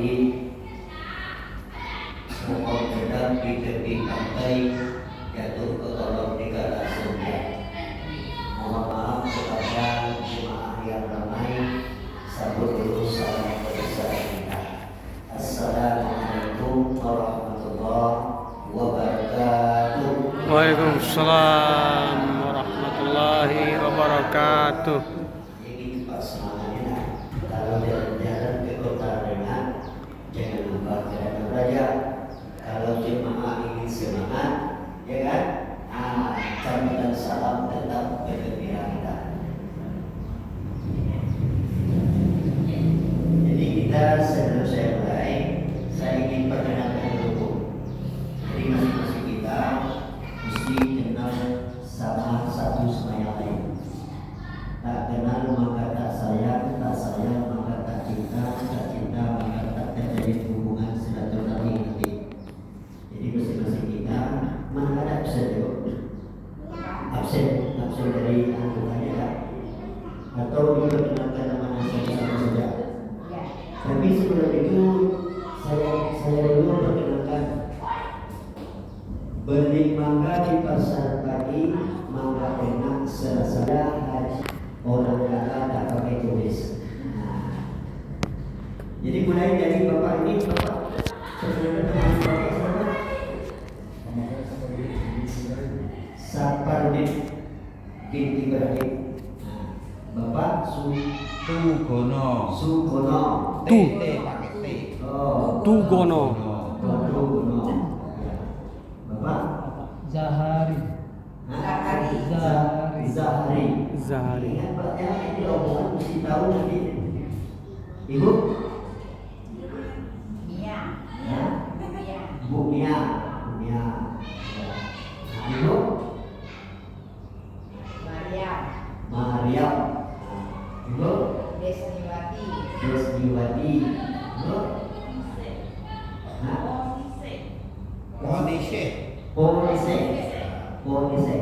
di pokok gedang di tepi pantai jatuh ke kolong negara Sunda. Mohon maaf kepada jemaah yang ramai. Sambut dulu salam berbesar kita. Assalamualaikum warahmatullahi wabarakatuh. Waalaikumsalam warahmatullahi wabarakatuh. Jadi Pak semangatnya, kalau jalan-jalan ke kota Renang, jangan lupa kerana belajar. Kalau jemaah ingin semangat, ya kan? Kami dan salam tetap bergembira kita. Jadi kita sebelum saya mulai, saya ingin perkenalkan dulu. Jadi masing-masing kita mesti kenal sama satu sama yang lain. Tak kenal maka tak sayang, tak sayang maka tak cinta, tak cinta maka tak terjadi hubungan silaturahmi nanti. Jadi masing-masing kita mana ada absen yuk? Absen dari anggotanya kan? Atau diperkenalkan nama sama saja. Tapi sebelum itu saya dulu perkenalkan. Beli mangga di pasar pagi, mangga enak serasa haji. Orang kata tak pakai tulis. Jadi mulai dari bapak ini, bapak Saparudin binti Ibrahim. Bapak Tugono. Sugono. T pakai T. Tugono. Tugono. Bapak Zahari. Zahari. Ingat Pak, yang ini omongan mesti tahu nanti. Ibu? Mia. Ya? Bu Mia. Ya. Ibu? Maria. Ibu? Desniwati. Ibu? Polisi.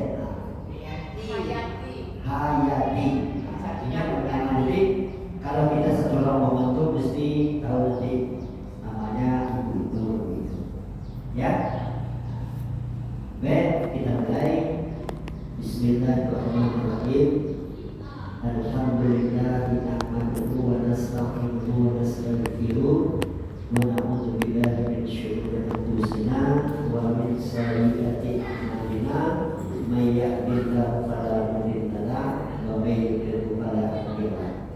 Hayati. Artinya nanti kalau kita sekolah momentum mesti tahu nanti namanya ibu itu gitu. Ya. Baik, kita mulai. Bismillahirrahmanirrahim. Alhamdulillah nahmaduhu wa nasta'inuhu wa nastaghfiruh wa na'udzu billahi min syururi anfusina wa min sayyiati a'malina. May yahdihillahu fala mudilla lahu wa may yudlil fala hadiya lahu.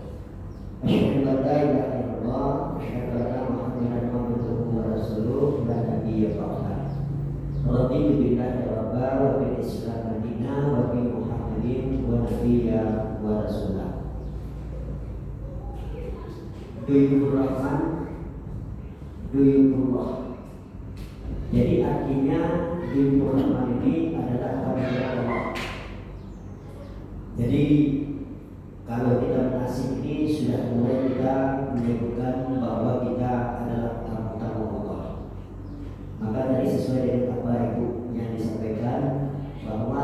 Asyhadu an la ilaha illallah wa asyhadu anna Muhammadan abduhu wa rasuluh la nabiyya ba'dahu. Raditu billahi rabba wa bil islam madina wa bi Muhammadin wa nabiyya wa rasulah. Duyur Rahman, Duyurullah. Jadi artinya Duyur Rahman ini adalah tamu Allah. Jadi kalau kita menasih ini sudah mulai kita menyebutkan bahwa kita adalah tamu-tamu Allah. Maka tadi sesuai dengan apa Ibu yang disampaikan bahwa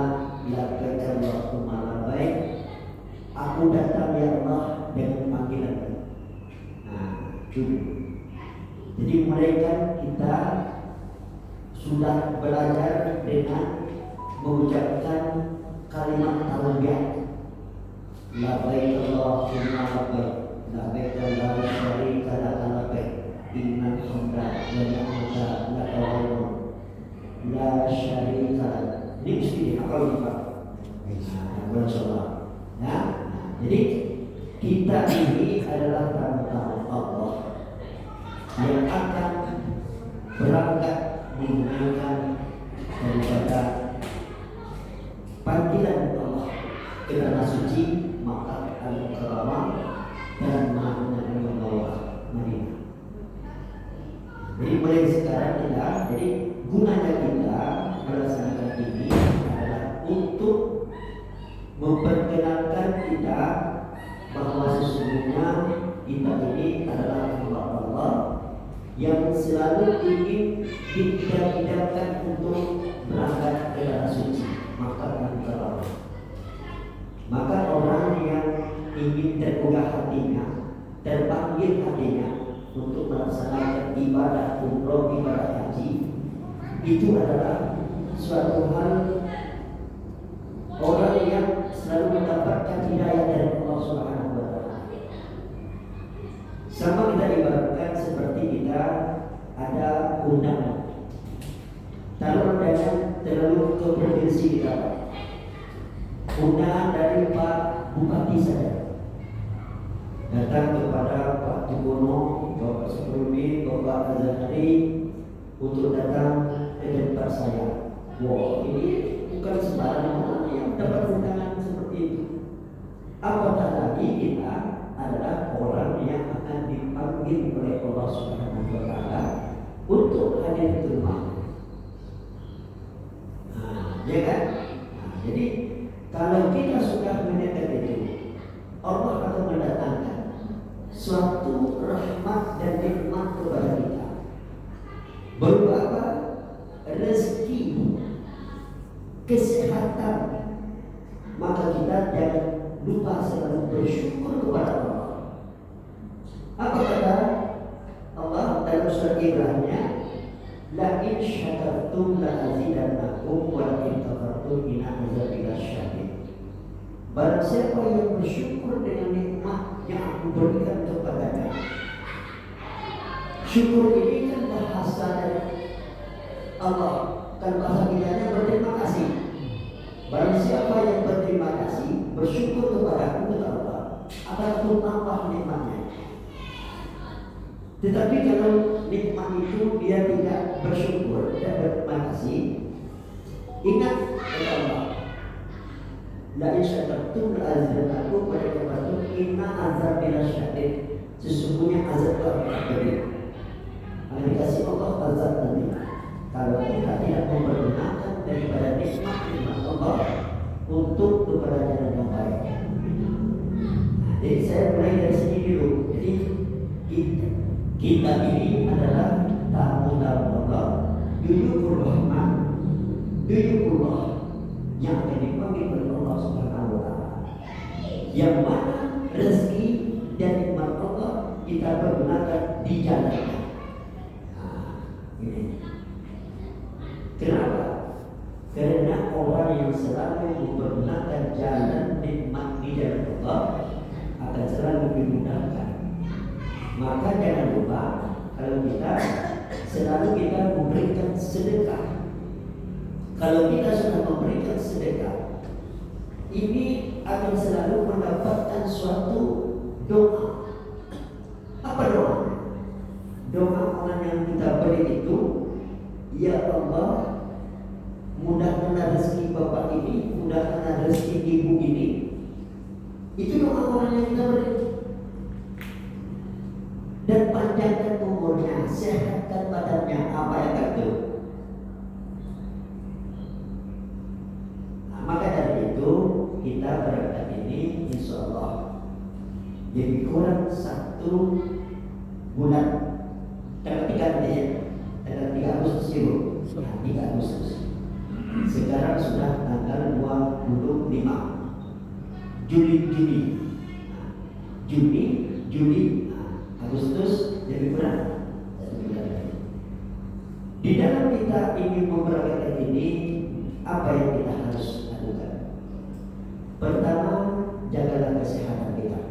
labbaika Allahumma labbaik, aku datang ya Allah dengan panggilan. Jadi mulai kan kita sudah belajar dengan mengucapkan kalimat talbiyah. Labbaik Allahumma labbaik, labbaik la syarika laka labbaik, innal hamda wa ni'mata laka wal mulk la syarika lak. Ini mesti dihafal nih Pak. Insyaallah. Ya. Jadi kita ini adalah tamu-tamu Allah yang akan berangkat menggunakan daripada panggilan Allah ke tanah suci Makkah al-Mukarramah dan Madinah. Jadi mulai sekarang kita, jadi gunanya kita melaksanakan ini adalah untuk memperkenalkan kita bahwa sesungguhnya kita ini adalah hamba Allah yang selalu ingin didapatkan untuk berangkat ke tanah suci Makkah al-Mukarramah. Maka orang yang ingin tergugah hatinya, terpanggil hatinya untuk melaksanakan ibadah umroh, ibadah haji, itu adalah suatu hal orang yang selalu mendapatkan hidayah dari Allah Subhanahu wa Ta'ala. Sama kita ibaratkan seperti kita ada undangan. Kalau undangan terlalu ke provinsi kita, undangan dari Pak Bupati saja datang kepada Pak Tugono, Bapak Supremi, Bapak Azhari untuk datang ke tempat saya. Wow, ini bukan sembarang orang yang dapat undangan seperti itu. Apatah lagi kita adalah orang yang akan dipanggil oleh Allah Subhanahu wa Ta'ala untuk hadir ke rumah. Ya kan? Jadi kalau kita sudah mendengar itu, Allah akan mendatangkan suatu rahmat dan nikmat kepada kita. Berupa apa? Rezeki, kesehatan. Maka kita jangan lupa selalu bersyukur kepada Allah. Apa kata Allah dalam surat Ibrahim-nya? La in syakartum la azidannakum wa la in kafartum inna azabi lasyadid. Barang siapa yang bersyukur dengan nikmat yang aku berikan kepadanya. Syukur ini kan bahasa dari Allah, kan bahasa kitanya berterima kasih. Barang siapa yang berterima kasih, bersyukur kepada Allah, akan tambah nikmatnya. Tetapi kalau nikmat itu dia tidak bersyukur dan berterima kasih, ingat kata Allah, la in syakartum la azidannakum wa la in kafartum inna azabi lasyadid. Sesungguhnya azab akan pedih. Akan dikasih Allah azab nanti kalau kita tidak mempergunakan daripada nikmat Allah untuk kepada jalan yang baik. Jadi saya mulai dari sini dulu. Jadi kita ini adalah tamu-tamu Allah, duyufur rahman, duyufullah yang akan dipanggil oleh Allah Subhanahu wa Ta'ala. Yang mana rezeki dan nikmat Allah kita pergunakan di jalannya. Ini. Kenapa? Karena orang yang selalu mempergunakan jalan nikmat di jalan Allah akan selalu dimudahkan. Maka jangan lupa kalau kita selalu memberikan sedekah. Kalau kita sudah memberikan sedekah, ini akan selalu mendapatkan suatu doa. Apa doa? Doa orang yang kita beri itu, ya Allah, mudahkanlah rezeki bapak ini, mudahkanlah rezeki ibu ini. Itu doa orang yang kita beri. Dan panjangkan umurnya, sehatkan badannya, apa yang kata. Maka dari itu kita berangkat ini insya Allah jadi kurang 1 bulan tanggal 3 Agustus itu, 3 Agustus. Sekarang sudah tanggal 25 Juli, Agustus, jadi kurang 1 bulan lagi. Di dalam kita ingin memberangkatkan ini, apa yang kita harus lakukan? Pertama, jagalah kesehatan kita.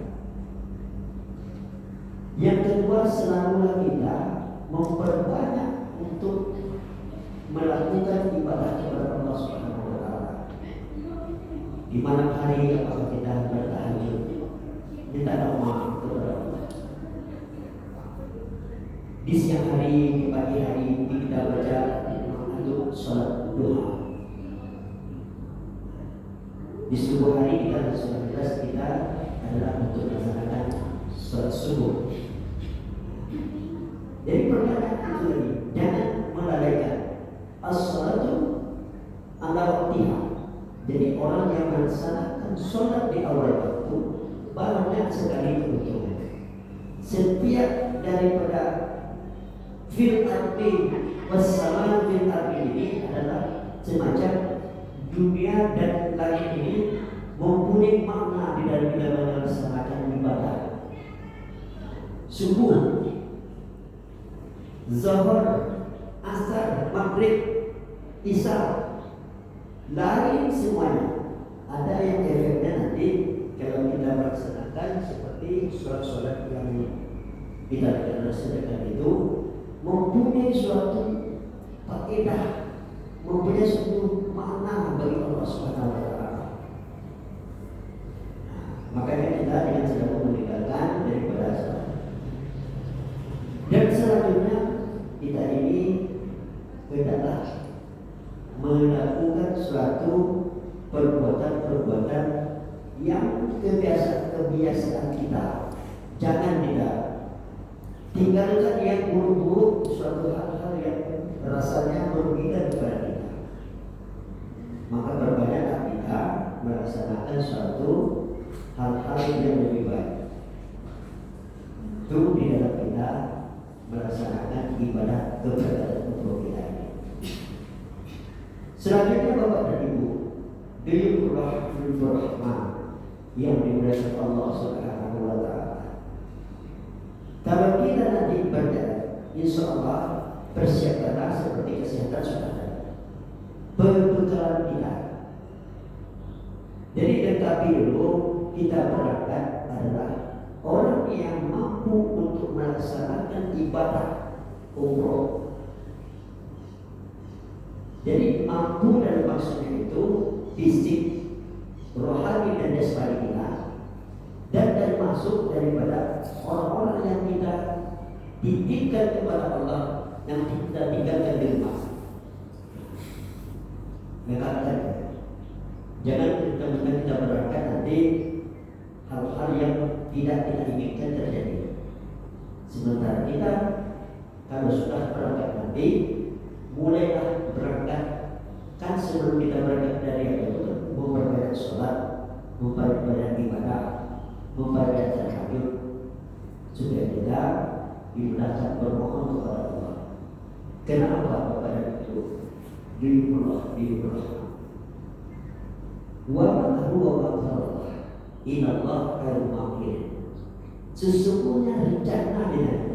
Yang kedua, selalulah kita memperbanyak untuk melakukan ibadah kepada Allah Subhanahu wa Ta'ala. Di malam hari apakah kita bertahajud, minta doa kepada Allah. Di siang hari, di pagi hari kita baca untuk sholat duha. Di subuh hari kita sholat kita adalah untuk melaksanakan sholat subuh. Jadi perbanyak itu lagi, jangan melalaikan as-sholatu ala waqtiha. Jadi orang yang melaksanakan sholat di awal waktu banyak sekali keuntungan. Setiap daripada fil ardi wassalam fil ardi ini adalah semacam dunia dan langit ini mempunyai makna di dalam kita melaksanakan ibadah. Subuh Zuhur, Asar, Maghrib, Isya, lain semuanya. Ada yang efeknya nanti kalau kita melaksanakan seperti sholat-sholat yang kita laksanakan itu mempunyai suatu faedah, mempunyai suatu makna bagi Allah Subhanahu wa taala. Makanya kita dengan segera meninggalkan daripada sholat. Dan selanjutnya kita ini hendaklah melakukan suatu perbuatan-perbuatan yang kebiasaan kita. Jangan tidak tinggalkan yang buruk-buruk, suatu hal-hal yang rasanya merugikan kepada kita. Maka perbanyaklah kita melaksanakan suatu hal-hal yang lebih baik. Itu di dalam kita melaksanakan ibadah kepada untuk kita ini. Selanjutnya Bapak dan Ibu, Diyurul Rahman yang dimuliakan Allah Subhanahu wa taala. Kalau kita nanti berjalan, insya Allah persiapkanlah seperti kesehatan saudara, perbekalan kita. Jadi lengkapi dulu kita berangkat adalah orang yang mampu untuk melaksanakan ibadah umroh. Jadi mampu dalam maksudnya itu fisik, rohani dan jasmani kita, dan termasuk daripada orang-orang yang kita titipkan kepada Allah, yang kita tinggalkan di rumah. Mengatakan, jangan kita berangkat nanti hal-hal yang tidak kita inginkan terjadi. Sementara kita kalau sudah berangkat nanti, mulailah berangkat. Kan sebelum kita berangkat dari itu memperbanyak sholat, memperbanyak ibadah, memperbanyak tahajud, supaya kita dimudahkan bermohon kepada Allah. Kenapa kepada itu? Diyurul wa man huwa Allah. Inallah al-Maghfir. Sesungguhnya rencana dengan